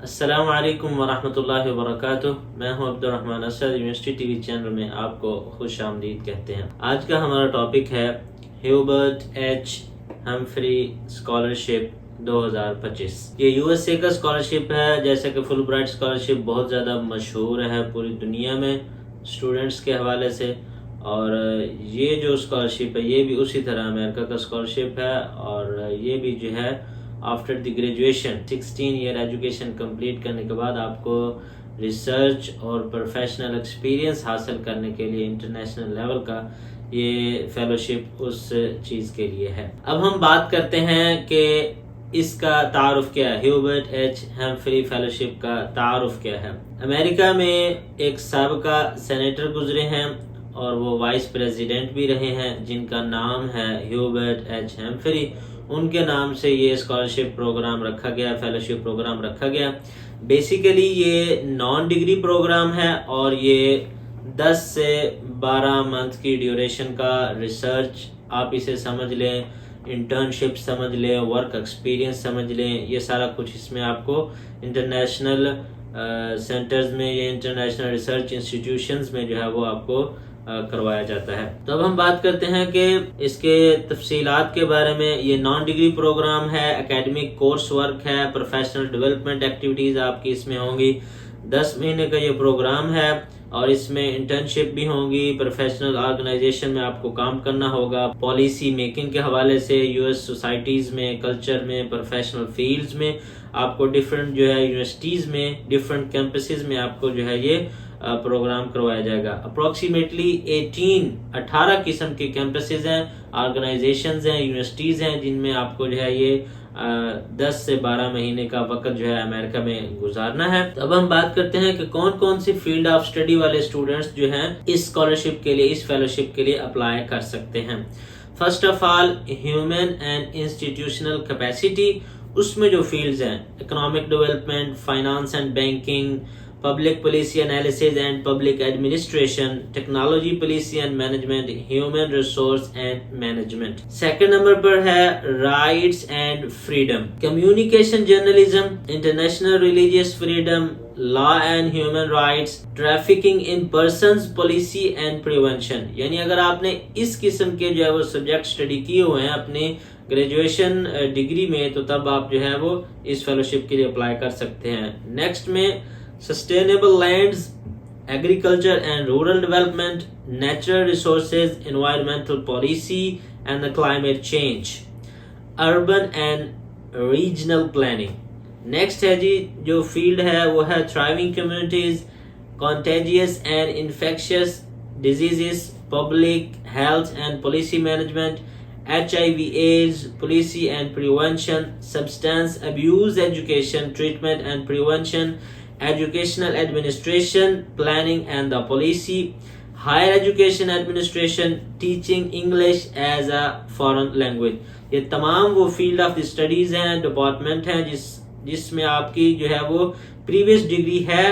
अस्सलाम वालेकुम वरहमतुल्लाहि वबरकातुह। मैं हूं Abdurrahman Asad. University TV channel में आपको खुश आमदीद कहते हैं। आज का हमारा टॉपिक है ह्यूबर्ट एच हम्फ्री स्कॉलरशिप 2025। ये यूएसए का स्कॉलरशिप है। जैसे कि फुल ब्राइट स्कॉलरशिप बहुत ज़्यादा मशहूर है पूरी दुनिया में स्टूडेंट्स के हवाले से, और ये जो स्कॉलरशिप है ये भी उसी तरह अमेरिका का स्कॉलरशिप है। और ये भी जो है after the graduation 16 year education complete करने के बाद आपको रिसर्च और प्रोफेशनल एक्सपीरियंस हासिल करने के लिए इंटरनेशनल लेवल का ये फेलोशिप उस चीज़ के लिए है। अब हम बात करते हैं कि इसका तारुफ क्या है। ह्यूबर्ट एच हम्फ्री फेलोशिप का तारुफ क्या है। अमेरिका में एक साबिका सेनेटर गुजरे हैं और वो वाइस प्रेसिडेंट भी रहे हैं जिनका नाम है ह्यूबर्ट एच हम्फ्री। उनके नाम से ये स्कॉलरशिप प्रोग्राम रखा गया, फेलोशिप प्रोग्राम रखा गया। बेसिकली ये नॉन डिग्री प्रोग्राम है और ये 10 से 12 मंथ की ड्यूरेशन का रिसर्च आप इसे समझ लें, इंटर्नशिप समझ लें, वर्क एक्सपीरियंस समझ लें, ये सारा कुछ इसमें आपको इंटरनेशनल सेंटर्स में या इंटरनेशनल रिसर्च इंस्टीट्यूशंस में जो है वो आपको करवाया जाता है। तो अब हम बात करते हैं कि इसके तफसीलात के बारे में। ये नॉन डिग्री प्रोग्राम है, एकेडमिक कोर्स वर्क है, प्रोफेशनल डेवलपमेंट एक्टिविटीज आपकी इसमें होंगी। 10 महीने का ये प्रोग्राम है और इसमें इंटर्नशिप भी होंगी। प्रोफेशनल ऑर्गेनाइजेशन में आपको काम करना होगा, पॉलिसी मेकिंग के हवाले से, यूएस सोसाइटीज में, कल्चर में, प्रोफेशनल फील्ड्स में आपको डिफरेंट जो है यूनिवर्सिटीज में, डिफरेंट कैंपसेस में आपको जो है ये प्रोग्राम करवाया जाएगा। अप्रोक्सीमेटली 18 किस्म के कैंपसेस हैं, ऑर्गेनाइजेशंस हैं, यूनिवर्सिटीज हैं जिनमें आपको जो है ये 10 से 12 महीने का वक्त जो है अमेरिका में गुजारना है। तो अब हम बात करते हैं कि कौन कौन सी फील्ड ऑफ स्टडी वाले स्टूडेंट्स जो हैं इस स्कॉलरशिप के लिए, इस फेलोशिप के लिए अप्लाई कर सकते हैं। First of all human and institutional capacity, उसमें जो फील्ड्स हैं economic development, finance and banking, public policy analysis and public administration, technology policy and management, human resource and management. Second number पर है rights and freedom, communication journalism, international religious freedom, law and human rights, trafficking in persons policy and prevention. यानी अगर आपने इस किस्म के जो है वो सब्जेक्ट स्टडी किए हुए हैं अपने ग्रेजुएशन डिग्री में, तो तब आप जो है वो इस फेलोशिप के लिए अप्लाई कर सकते हैं। नेक्स्ट में sustainable lands, agriculture and rural development, natural resources, environmental policy and the climate change, urban and regional planning. Next है जी जो field है वो है thriving communities, contagious and infectious diseases, public health and policy management, HIV/AIDS policy and prevention, substance abuse education, treatment and prevention, educational administration, planning and the policy, higher education administration, teaching English as a foreign language। ये तमाम वो field of studies हैं, department हैं जिसमें आपकी जो है वो प्रीवियस डिग्री है,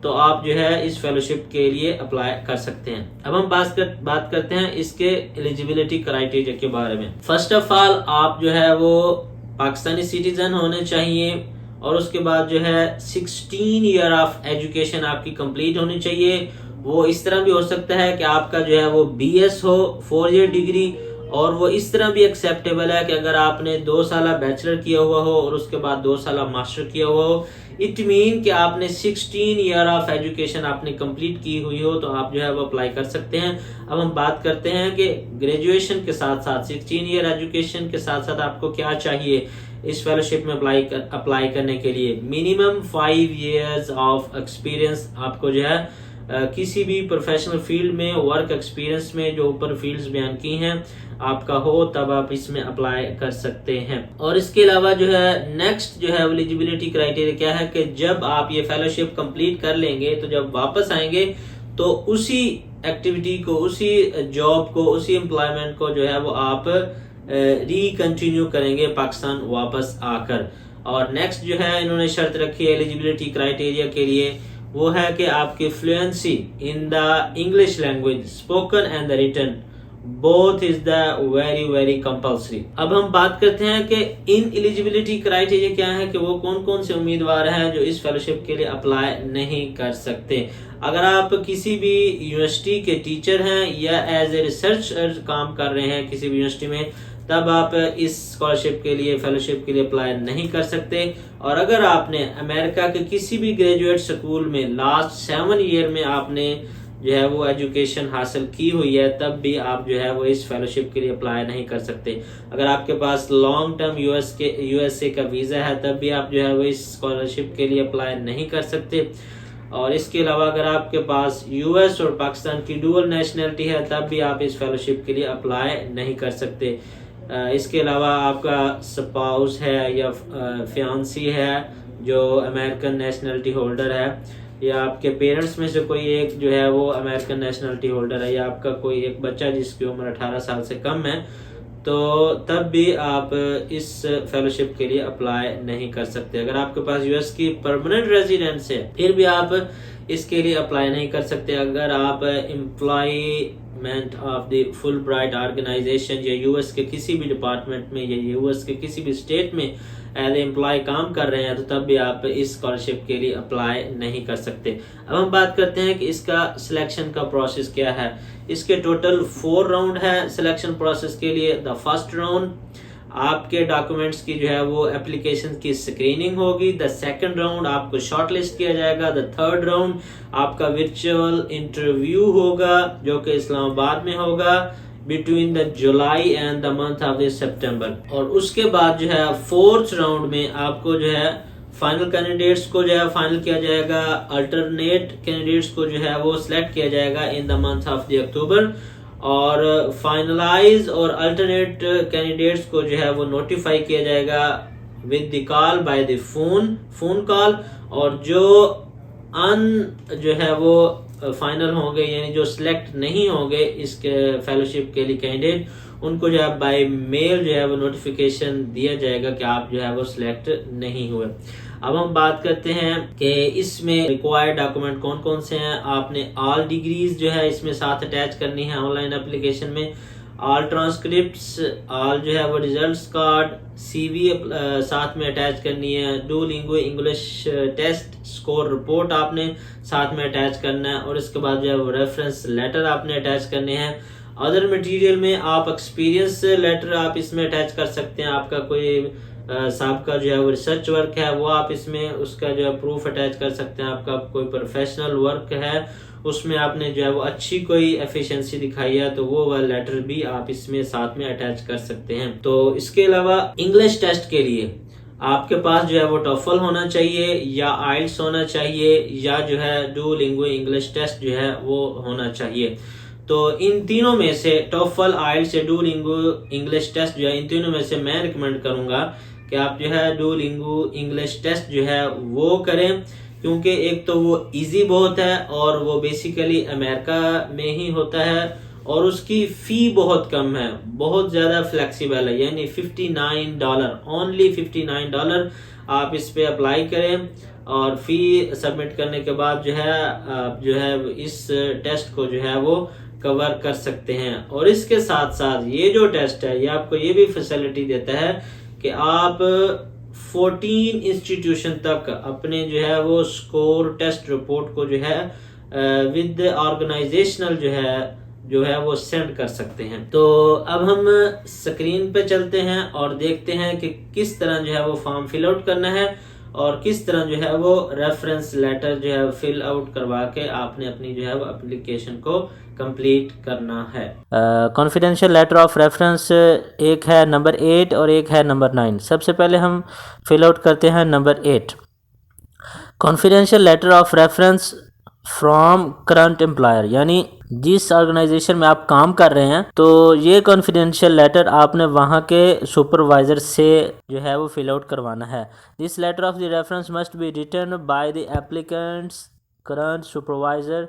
तो आप जो है इस फेलोशिप के लिए अप्लाई कर सकते हैं। अब हम बात करते हैं इसके एलिजिबिलिटी क्राइटेरिया के बारे में। फर्स्ट ऑफ ऑल आप जो है वो पाकिस्तानी सिटीजन होने चाहिए और उसके बाद जो है 16 ईयर ऑफ एजुकेशन आपकी कंप्लीट होनी चाहिए। वो इस तरह भी हो सकता है कि आपका जो है वो BS हो, 4 ईयर डिग्री, और वो इस तरह भी एक्सेप्टेबल है कि अगर आपने 2 साल बैचलर किया हुआ हो और उसके बाद 2 साल मास्टर किया हुआ हो, इट मीन कि आपने 16 ईयर ऑफ एजुकेशन आपने कंप्लीट की हुई हो, तो आप जो है वो अप्लाई कर सकते हैं। अब हम बात करते हैं कि ग्रेजुएशन के साथ साथ 16 ईयर एजुकेशन के साथ साथ आपको क्या चाहिए इस फेलोशिप में अप्लाई करने के लिए। मिनिमम 5 इयर्स ऑफ एक्सपीरियंस आपको जो है किसी भी प्रोफेशनल फील्ड में, वर्क एक्सपीरियंस में जो ऊपर फील्ड्स बयान की हैं आपका हो, तब आप इसमें अप्लाई कर सकते हैं। और इसके अलावा जो है नेक्स्ट जो है एलिजिबिलिटी क्राइटेरिया क्या है कि जब आप ये फेलोशिप कंप्लीट कर लेंगे तो जब वापस आएंगे तो उसी एक्टिविटी को, उसी जॉब को, उसी एम्प्लॉयमेंट को जो है वो आप कंटिन्यू करेंगे पाकिस्तान वापस आकर। और नेक्स्ट जो है इन्होंने शर्त रखी है एलिजिबिलिटी क्राइटेरिया के लिए, वो है कि आपकी fluency in the English language spoken and the written, both is the very very compulsory. अब हम बात करते हैं कि इन एलिजिबिलिटी क्राइटेरिया क्या है, कि वो कौन कौन से उम्मीदवार हैं जो इस फेलोशिप के लिए अप्लाई नहीं कर सकते। अगर आप किसी भी यूनिवर्सिटी के टीचर हैं या एज ए रिसर्चर काम कर रहे हैं किसी भी यूनिवर्सिटी में, तब आप इस स्कॉलरशिप के लिए, फेलोशिप के लिए अप्लाई नहीं कर सकते। और अगर आपने अमेरिका के किसी भी ग्रेजुएट स्कूल में लास्ट 7 ईयर में आपने जो है वो एजुकेशन हासिल की हुई है, तब भी आप जो है वो इस फेलोशिप के लिए अप्लाई नहीं कर सकते। अगर आपके पास लॉन्ग टर्म यूएसए का वीज़ा है, तब भी आप जो है वो इस स्कॉलरशिप के लिए अप्लाई नहीं कर सकते। और इसके अलावा अगर आपके पास यूएस और पाकिस्तान की डुअल नेशनलिटी है, तब भी आप इस फेलोशिप के लिए अप्लाई नहीं कर सकते। इसके अलावा आपका स्पाउस है या फियांसी है जो अमेरिकन नेशनलिटी होल्डर है, या आपके पेरेंट्स में से कोई एक जो है वो अमेरिकन नेशनलिटी होल्डर है, या आपका कोई एक बच्चा जिसकी उम्र 18 साल से कम है, तो तब भी आप इस फेलोशिप के लिए अप्लाई नहीं कर सकते। अगर आपके पास यूएस की परमानेंट रेजिडेंस है, फिर भी आप इसके लिए अप्लाई नहीं कर सकते। अगर आप employment of the Fulbright organisation या यूएस के किसी भी डिपार्टमेंट में या यूएस के किसी भी स्टेट में एज एम्प्लॉय काम कर रहे हैं, तो तब भी आप इस स्कॉलरशिप के लिए अप्लाई नहीं कर सकते। अब हम बात करते हैं कि इसका सिलेक्शन का प्रोसेस क्या है। इसके टोटल 4 राउंड है सिलेक्शन प्रोसेस के लिए। द फर्स्ट राउंड आपके डॉक्यूमेंट्स की जो है वो एप्लीकेशन की स्क्रीनिंग होगी। द सेकंड राउंड आपको शॉर्टलिस्ट किया जाएगा। द थर्ड राउंड आपका वर्चुअल इंटरव्यू होगा जो कि इस्लामाबाद में होगा between the July and the month of the September. और उसके बाद जो है फोर्थ राउंड में आपको जो है फाइनल कैंडिडेट्स को जो है फाइनल किया जाएगा, अल्टरनेट कैंडिडेट्स को जो है वो सिलेक्ट किया जाएगा in the month of the October, और फाइनलाइज और अल्टरनेट कैंडिडेट्स को जो है वो नोटिफाई किया जाएगा with the call by the phone call. और जो जो है वो फाइनल होंगे, यानी जो सिलेक्ट नहीं होंगे इसके फेलोशिप के लिए कैंडिडेट, उनको जो है बाय मेल जो है वो नोटिफिकेशन दिया जाएगा कि आप जो है वो सिलेक्ट नहीं हुए। अब हम बात करते हैं कि इसमें रिक्वायर्ड डॉक्यूमेंट कौन कौन से हैं। आपने ऑल डिग्रीज जो है इसमें साथ अटैच करनी है ऑनलाइन एप्लीकेशन में, ऑल ट्रांसक्रिप्ट्स, ऑल जो है वो रिजल्ट्स कार्ड, सीवी साथ में अटैच करनी है, Duolingo English test score report आपने साथ में अटैच करना है, और इसके बाद जो है वो रेफरेंस लेटर आपने अटैच करने हैं। अदर मटेरियल में आप एक्सपीरियंस लेटर आप इसमें अटैच कर सकते हैं। आपका कोई सबका जो है वो रिसर्च वर्क है वो आप इसमें उसका जो है प्रूफ अटैच कर सकते हैं। आपका कोई प्रोफेशनल वर्क है उसमें आपने जो है वो अच्छी कोई एफिशिएंसी दिखाई है, तो वो वाला लेटर भी आप इसमें साथ में अटैच कर सकते हैं। तो इसके अलावा इंग्लिश टेस्ट के लिए आपके पास जो है वो टॉफल होना चाहिए या आइल्स होना चाहिए, या जो है डुओलिंगो इंग्लिश टेस्ट जो है वो होना चाहिए। तो इन तीनों में से टॉफल, आइल्स या डुओलिंगो इंग्लिश टेस्ट जो है, इन तीनों में से मैं रिकमेंड करूंगा कि आप जो है डुओलिंगो इंग्लिश टेस्ट जो है वो करें, क्योंकि एक तो वो इजी बहुत है और वो बेसिकली अमेरिका में ही होता है, और उसकी फी बहुत कम है, बहुत ज्यादा फ्लेक्सिबल है, यानी $59, ओनली $59 आप इस पे अप्लाई करें, और फी सबमिट करने के बाद जो है आप जो है इस टेस्ट को जो है वो कवर कर सकते हैं। और इसके साथ साथ ये जो टेस्ट है ये आपको ये भी फैसिलिटी देता है कि आप 14 इंस्टीट्यूशन तक अपने जो है वो स्कोर टेस्ट रिपोर्ट को जो है विद ऑर्गेनाइजेशनल जो है वो सेंड कर सकते हैं। तो अब हम स्क्रीन पे चलते हैं और देखते हैं कि किस तरह जो है वो फॉर्म फिल आउट करना है और किस तरह जो है वो रेफरेंस लेटर जो है फिल आउट करवा के आपने अपनी जो है वो एप्लीकेशन को कंप्लीट करना है। कॉन्फिडेंशियल लेटर ऑफ रेफरेंस एक है नंबर 8 और एक है नंबर 9। सबसे पहले हम फिल आउट करते हैं number 8। Confidential letter of reference from current employer, यानी जिस ऑर्गेनाइजेशन में आप काम कर रहे हैं, तो ये कॉन्फिडेंशियल लेटर आपने वहाँ के सुपरवाइजर से जो है वो फिल आउट करवाना है। This letter of the reference must be written by the applicant's current supervisor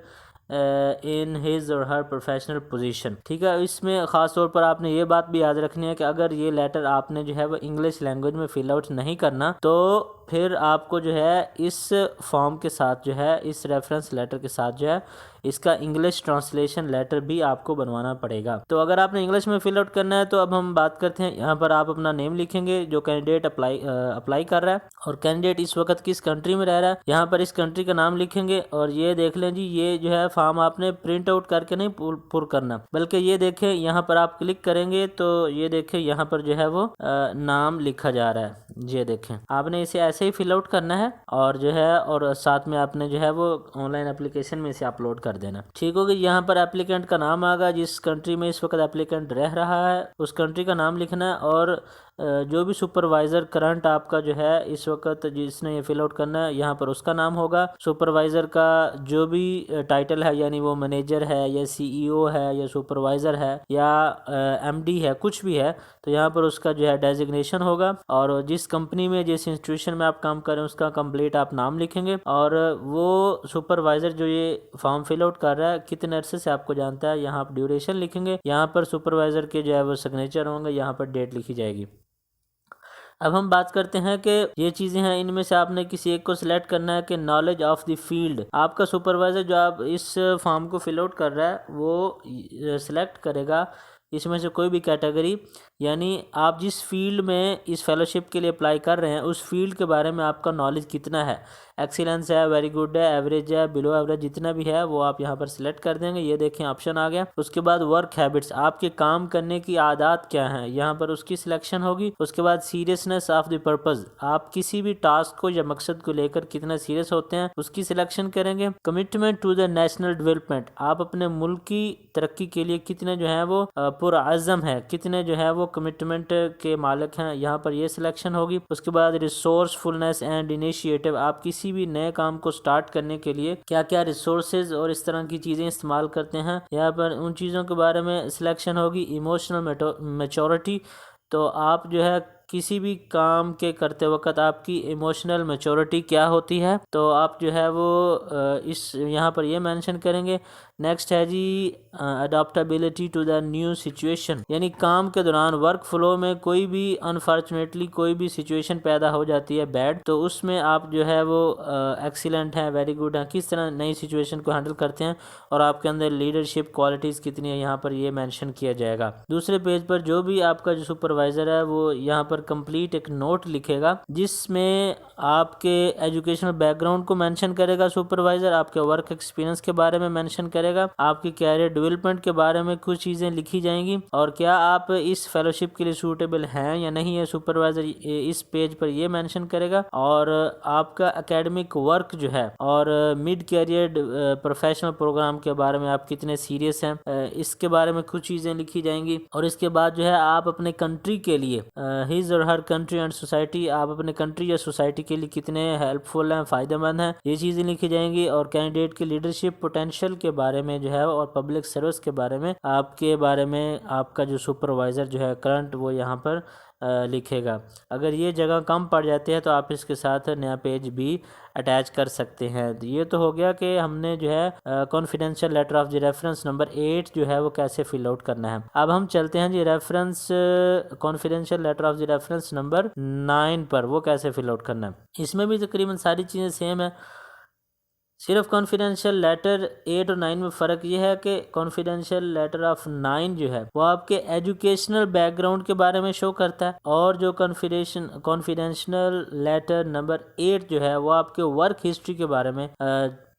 in his और हर प्रोफेशनल पोजीशन। ठीक है, इसमें ख़ास तौर पर आपने ये बात भी याद रखनी है कि अगर ये लेटर आपने जो है वो इंग्लिश लैंग्वेज में फिल आउट नहीं करना, तो फिर आपको जो है इस फॉर्म के साथ जो है, इस रेफरेंस लेटर के साथ जो है, इसका इंग्लिश ट्रांसलेशन लेटर भी आपको बनवाना पड़ेगा। तो अगर आपने इंग्लिश में फिल आउट करना है तो अब हम बात करते हैं। यहाँ पर आप अपना नेम लिखेंगे जो कैंडिडेट अप्लाई कर रहा है, और कैंडिडेट इस वक्त किस कंट्री में रह रहा है, यहाँ पर इस कंट्री का नाम लिखेंगे। और ये देख लें जी, ये जो है फॉर्म आपने प्रिंट आउट करके नहीं पुर करना, बल्कि ये देखें यहाँ पर आप क्लिक करेंगे तो ये देखें यहाँ पर जो है वो नाम लिखा जा रहा है। ये देखें, आपने इसे ऐसे ही फिल आउट करना है और जो है, और साथ में आपने जो है वो ऑनलाइन एप्लीकेशन में इसे अपलोड कर देना। ठीक होगी। यहाँ पर एप्लीकेंट का नाम आएगा, जिस कंट्री में इस वक्त एप्लीकेंट रह रहा है उस कंट्री का नाम लिखना है, और जो भी सुपरवाइज़र करंट आपका जो है इस वक्त जिसने ये फिल आउट करना है, यहाँ पर उसका नाम होगा। सुपरवाइज़र का जो भी टाइटल है, यानी वो मैनेजर है या सीईओ है या सुपरवाइज़र है या एमडी है, कुछ भी है, तो यहाँ पर उसका जो है डेजिग्नेशन होगा। और जिस कंपनी में, जिस इंस्टीट्यूशन में आप काम करें उसका कंप्लीट आप नाम लिखेंगे। और वो सुपरवाइज़र जो ये फॉर्म फिल आउट कर रहा है कितने अरसे से आपको जानता है, यहाँ आप ड्यूरेशन लिखेंगे। यहाँ पर सुपरवाइज़र के जो है वो सिग्नेचर होंगे, यहाँ पर डेट लिखी जाएगी। अब हम बात करते हैं कि ये चीज़ें हैं, इनमें से आपने किसी एक को सिलेक्ट करना है कि नॉलेज ऑफ द फील्ड। आपका सुपरवाइज़र जो आप इस फॉर्म को फिल आउट कर रहा है वो सिलेक्ट करेगा इसमें से कोई भी कैटेगरी, यानी आप जिस फील्ड में इस फेलोशिप के लिए अप्लाई कर रहे हैं उस फील्ड के बारे में आपका नॉलेज कितना है, एक्सीलेंस है, वेरी गुड है, एवरेज है, बिलो एवरेज, जितना भी है वो आप यहाँ पर सिलेक्ट कर देंगे। ये देखें ऑप्शन आ गया। उसके बाद वर्क हैबिट्स, आपके काम करने की आदत क्या है, यहाँ पर उसकी सिलेक्शन होगी। उसके बाद सीरियसनेस ऑफ द पर्पस, आप किसी भी टास्क को या मकसद को लेकर कितना सीरियस होते हैं उसकी सिलेक्शन करेंगे। Commitment to the national development, आप अपने मुल्क की तरक्की के लिए कितने जो है वो पुरअज़्म है, कितने जो है वो कमिटमेंट के मालिक हैं, यहाँ पर ये सिलेक्शन होगी। उसके बाद रिसोर्सफुलनेस एंड इनिशिएटिव, आप किसी भी नए काम को स्टार्ट करने के लिए क्या क्या रिसोर्सेज और इस तरह की चीज़ें इस्तेमाल करते हैं, यहाँ पर उन चीज़ों के बारे में सिलेक्शन होगी। इमोशनल मैच्योरिटी, तो आप जो है किसी भी काम के करते वक्त आपकी इमोशनल मैच्योरिटी क्या होती है, तो आप जो है वो इस यहाँ पर ये मेंशन करेंगे। नेक्स्ट है जी adaptability to the new situation, यानी काम के दौरान वर्क फ्लो में कोई भी अनफॉर्चुनेटली कोई भी सिचुएशन पैदा हो जाती है बैड, तो उसमें आप जो है वो एक्सीलेंट हैं, वेरी गुड हैं, किस तरह नई सिचुएशन को हैंडल करते हैं और आपके अंदर लीडरशिप क्वालिटीज़ कितनी है, यहाँ पर ये मेंशन किया जाएगा। दूसरे पेज पर जो भी आपका जो सुपरवाइज़र है वो यहाँ पर कंप्लीट एक नोट लिखेगा जिसमें आपके एजुकेशनल बैकग्राउंड को मेंशन करेगा सुपरवाइज़र, आपके वर्क एक्सपीरियंस के बारे में मेंशन करेगा, आपकी कैरियर डेवलपमेंट के बारे में कुछ चीज़ें लिखी जाएंगी, और क्या आप इस फेलोशिप के लिए सूटेबल हैं या नहीं है, सुपरवाइज़र इस पेज पर ये मेंशन करेगा। और आपका एकेडमिक वर्क जो है और मिड कैरियर प्रोफेशनल प्रोग्राम के बारे में आप कितने सीरियस हैं, इसके बारे में कुछ चीज़ें लिखी जाएंगी। और इसके बाद जो है आप अपने कंट्री के लिए हिज और हर कंट्री एंड सोसाइटी, आप अपने कंट्री या सोसाइटी के लिए कितने हेल्पफुल हैं, फ़ायदेमंद हैं, ये चीज़ें लिखी जाएंगी। और कैंडिडेट की लीडरशिप पोटेंशियल के बारे में जो है और पब्लिक सर्विस के बारे में, आपके बारे में आपका जो सुपरवाइज़र जो है करंट वो यहाँ पर लिखेगा। अगर ये जगह कम पड़ जाती है तो आप इसके साथ नया पेज भी अटैच कर सकते हैं। ये तो हो गया कि हमने जो है confidential letter of the reference number 8 जो है वो कैसे फिल आउट करना है। अब हम चलते हैं जी reference confidential letter of the reference number 9 पर, वो कैसे फिल आउट करना है। इसमें भी तकरीबन सारी चीज़ें सेम है, सिर्फ कॉन्फिडेंशियल लेटर 8 और 9 में फ़र्क ये है कि कॉन्फिडेंशियल लेटर ऑफ 9 जो है वो आपके एजुकेशनल बैकग्राउंड के बारे में शो करता है, और जो कॉन्फिडेंशियल लेटर नंबर 8 जो है वो आपके वर्क हिस्ट्री के बारे में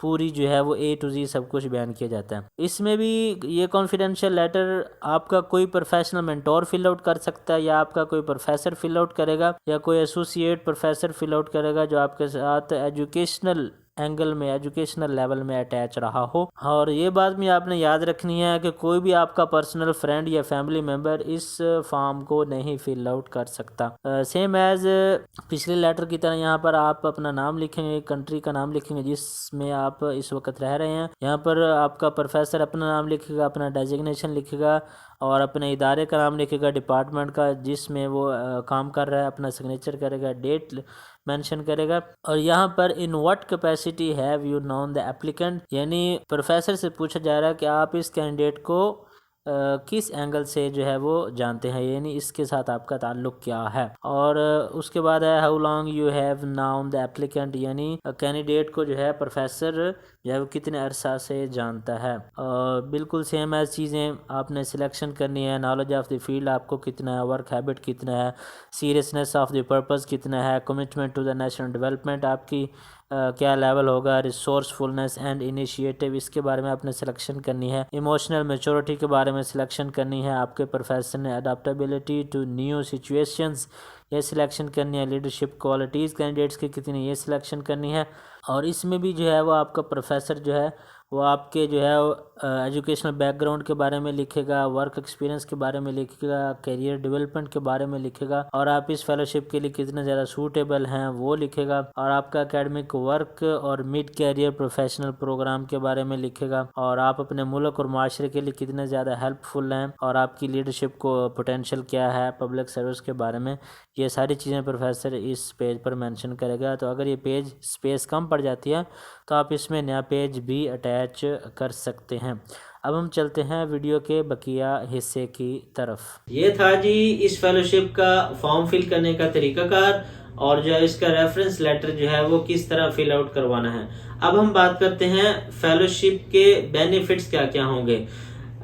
पूरी जो है वो A to Z सब कुछ बयान किया जाता है। इसमें भी ये कॉन्फिडेंशियल लेटर आपका कोई प्रोफेशनल मेंटोर फिल आउट कर सकता है, या आपका कोई प्रोफेसर फिल आउट करेगा, या कोई एसोसिएट प्रोफेसर फिल आउट करेगा जो आपके साथ एजुकेशनल एंगल में, एजुकेशनल लेवल में अटैच रहा हो। और ये बात भी आपने याद रखनी है कि कोई भी आपका पर्सनल फ्रेंड या फैमिली मेम्बर इस फॉर्म को नहीं फिल आउट कर सकता। सेम एज पिछले लेटर की तरह यहाँ पर आप अपना नाम लिखेंगे, कंट्री का नाम लिखेंगे जिसमें आप इस वक्त रह रहे हैं, यहाँ पर आपका प्रोफेसर अपना नाम लिखेगा, अपना डेजिग्नेशन लिखेगा, और अपने इदारे का नाम लिखेगा, डिपार्टमेंट का जिसमें वो काम कर रहा है, अपना सिग्नेचर करेगा, डेट मेंशन करेगा। और यहाँ पर in what capacity have you known the applicant, यानी प्रोफेसर से पूछा जा रहा है कि आप इस कैंडिडेट को किस एंगल से जो है वो जानते हैं, यानी इसके साथ आपका ताल्लुक क्या है। और उसके बाद है how long you have noun the applicant, यानी कैंडिडेट को जो है प्रोफेसर जो है वो कितने अरसा से जानता है। और बिल्कुल सेम ऐसी चीज़ें आपने सिलेक्शन करनी है। नॉलेज ऑफ द फील्ड आपको कितना है, वर्क हैबिट कितना है, सीरियसनेस ऑफ द पर्पस कितना है, commitment to the national development आपकी क्या लेवल होगा, रिसोर्सफुलनेस एंड इनिशिएटिव इसके बारे में आपने सिलेक्शन करनी है। इमोशनल मैच्योरिटी के बारे में सिलेक्शन करनी है। आपके प्रोफेसर ने अडाप्टेबिलिटी टू न्यू सिचुएशंस ये सिलेक्शन करनी है। लीडरशिप क्वालिटीज़ कैंडिडेट्स की कितनी ये सिलेक्शन करनी है। और इसमें भी जो है वो आपका प्रोफेसर जो है वो आपके जो है एजुकेशनल बैकग्राउंड के बारे में लिखेगा, वर्क एक्सपीरियंस के बारे में लिखेगा, करियर डेवलपमेंट के बारे में लिखेगा, और आप इस फेलोशिप के लिए कितने ज़्यादा सूटेबल हैं वो लिखेगा, और आपका एकेडमिक वर्क और मिड कैरियर प्रोफेशनल प्रोग्राम के बारे में लिखेगा, और आप अपने मुल्क और माशरे के लिए कितने ज़्यादा हेल्पफुल हैं, और आपकी लीडरशिप को पोटेंशियल क्या है पब्लिक सर्विस के बारे में। ये सारी चीज़ें प्रोफेसर इस पेज पर मेंशन करेगा। तो अगर ये पेज स्पेस कम पड़ जाती है तो आप इसमें नया पेज भी अटैच कर सकते हैं। अब हम चलते हैं वीडियो के बकिया हिस्से की तरफ। ये था जी इस फेलोशिप का फॉर्म फिल करने का तरीकाकार, और जो है इसका रेफरेंस लेटर जो है वो किस तरह फिल आउट करवाना है। अब हम बात करते हैं फेलोशिप के बेनिफिट्स क्या क्या होंगे।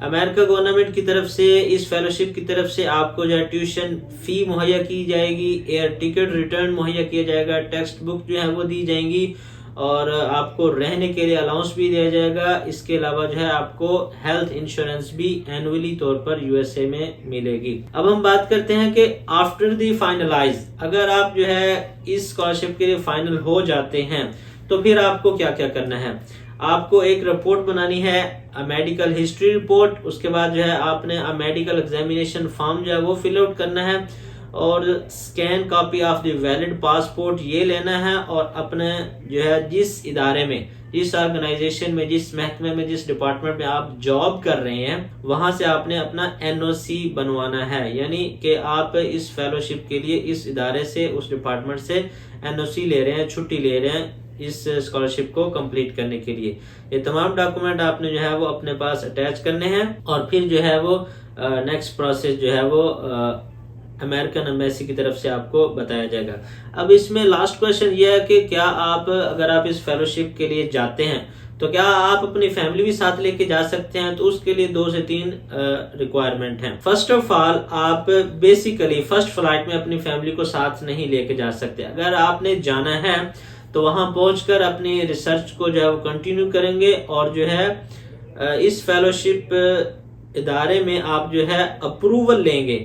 अमेरिका गवर्नमेंट की तरफ से इस फेलोशिप की तरफ से आपको जो है ट्यूशन फी मुहैया की जाएगी, एयर टिकट रिटर्न मुहैया किया जाएगा, टेक्स्ट बुक जो है वो दी जाएंगी, और आपको रहने के लिए अलाउंस भी दिया जाएगा। इसके अलावा जो है आपको हेल्थ इंश्योरेंस भी एनुअली तौर पर यूएसए में मिलेगी। अब हम बात करते हैं कि आफ्टर द फाइनलाइज, अगर आप जो है इस स्कॉलरशिप के लिए फाइनल हो जाते हैं तो फिर आपको क्या क्या करना है। आपको एक रिपोर्ट बनानी है, मेडिकल हिस्ट्री रिपोर्ट। उसके बाद जो है आपने मेडिकल एग्जामिनेशन फॉर्म जो है वो फिल आउट करना है, और scan copy of the valid passport ये लेना है, और अपने जो है जिस इदारे में, जिस ऑर्गेनाइजेशन में, जिस महकमे में, जिस डिपार्टमेंट में आप जॉब कर रहे हैं वहां से आपने अपना एनओसी बनवाना है। यानी कि आप इस फेलोशिप के लिए इस इदारे से, उस डिपार्टमेंट से एनओसी ले रहे हैं, छुट्टी ले रहे हैं इस स्कॉलरशिप को कंप्लीट करने के लिए। ये तमाम डॉक्यूमेंट आपने जो है वो अपने पास अटैच करने हैं, और फिर जो है वो नेक्स्ट प्रोसेस जो है वो अमेरिकन एम्बेसी की तरफ से आपको बताया जाएगा। अब इसमें लास्ट क्वेश्चन ये है कि क्या आप, अगर आप इस फेलोशिप के लिए जाते हैं तो क्या आप अपनी फैमिली भी साथ लेके जा सकते हैं। तो उसके लिए 2 से 3 रिक्वायरमेंट हैं। फर्स्ट ऑफ ऑल, आप बेसिकली फर्स्ट फ्लाइट में अपनी फैमिली को साथ नहीं लेके जा सकते। अगर आपने जाना है तो वहां पहुंचकर अपनी रिसर्च को जो है वो कंटिन्यू करेंगे, और जो है इस फेलोशिप इदारे में आप जो है अप्रूवल लेंगे।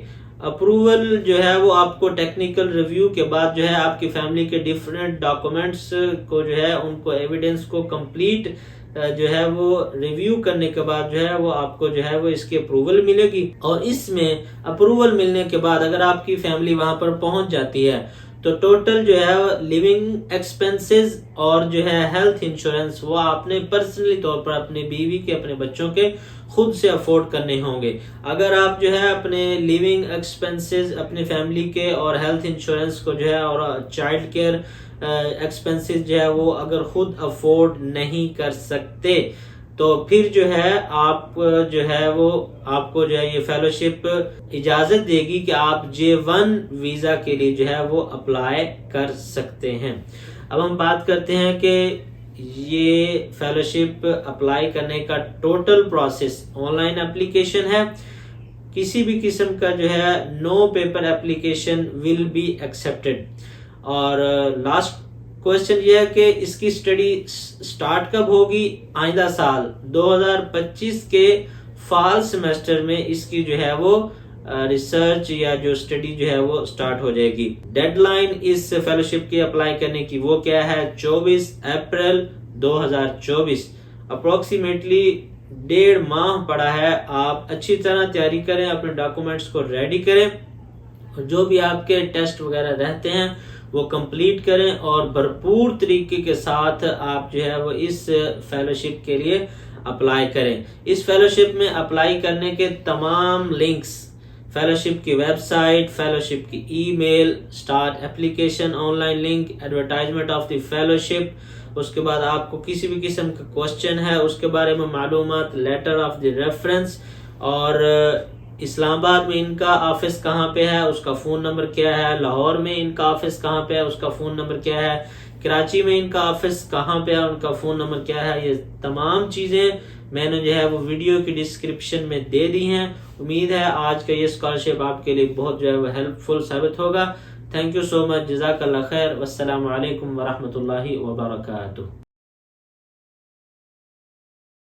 अप्रूवल जो है वो आपको टेक्निकल रिव्यू के बाद जो है आपकी फैमिली के डिफरेंट डॉक्यूमेंट्स को जो है उनको एविडेंस को कंप्लीट जो है वो रिव्यू करने के बाद जो है वो आपको जो है वो इसकी अप्रूवल मिलेगी। और इसमें अप्रूवल मिलने के बाद अगर आपकी फैमिली वहां पर पहुंच जाती है तो टोटल जो है लिविंग एक्सपेंसेस और जो है हेल्थ इंश्योरेंस वो आपने पर्सनली तौर पर अपने बीवी के, अपने बच्चों के खुद से अफोर्ड करने होंगे। अगर आप जो है अपने लिविंग एक्सपेंसेस अपनी फैमिली के और हेल्थ इंश्योरेंस को जो है और चाइल्ड केयर एक्सपेंसेस जो है वो अगर खुद अफोर्ड नहीं कर सकते तो फिर जो है आप जो है वो आपको जो है ये फेलोशिप इजाजत देगी कि आप J1 वीजा के लिए जो है वो अप्लाई कर सकते हैं। अब हम बात करते हैं कि ये फेलोशिप अप्लाई करने का टोटल प्रोसेस ऑनलाइन एप्लीकेशन है। किसी भी किस्म का जो है no paper application will be accepted. और लास्ट क्वेश्चन ये है कि इसकी स्टडी स्टार्ट कब होगी। आइंदा साल 2025 के फॉल सेमेस्टर में इसकी जो है वो रिसर्च या जो स्टडी जो है वो स्टार्ट हो जाएगी। डेडलाइन इस फेलोशिप की अप्लाई करने की वो क्या है, 24 अप्रैल 2024। अप्रोक्सीमेटली 1.5 माह पड़ा है। आप अच्छी तरह तैयारी करें, अपने डॉक्यूमेंट्स को रेडी करें, जो भी आपके टेस्ट वगैरह रहते हैं वो कंप्लीट करें, और भरपूर तरीके के साथ आप जो है वो इस फेलोशिप के लिए अप्लाई करें। इस फेलोशिप में अप्लाई करने के तमाम लिंक्स, फेलोशिप की वेबसाइट, फेलोशिप की email, start application online link, advertisement of the fellowship, उसके बाद आपको किसी भी किस्म का क्वेश्चन है उसके बारे में मालूमात, लेटर ऑफ द रेफरेंस, और इस्लामाबाद में इनका ऑफिस कहाँ पे है, उसका फ़ोन नंबर क्या है, लाहौर में इनका ऑफिस कहाँ पे है, उसका फ़ोन नंबर क्या है, कराची में इनका ऑफिस कहाँ पे है, उनका फ़ोन नंबर क्या है, ये तमाम चीज़ें मैंने जो है वो वीडियो की डिस्क्रिप्शन में दे दी हैं। उम्मीद है आज का ये स्कॉलरशिप आपके लिए बहुत जो है वो हेल्पफुल साबित होगा। थैंक यू सो मच, जज़ाकल्लाह खैर। वस्सलामु अलैकुम वरहमतुल्लाहि वबरकातुहू।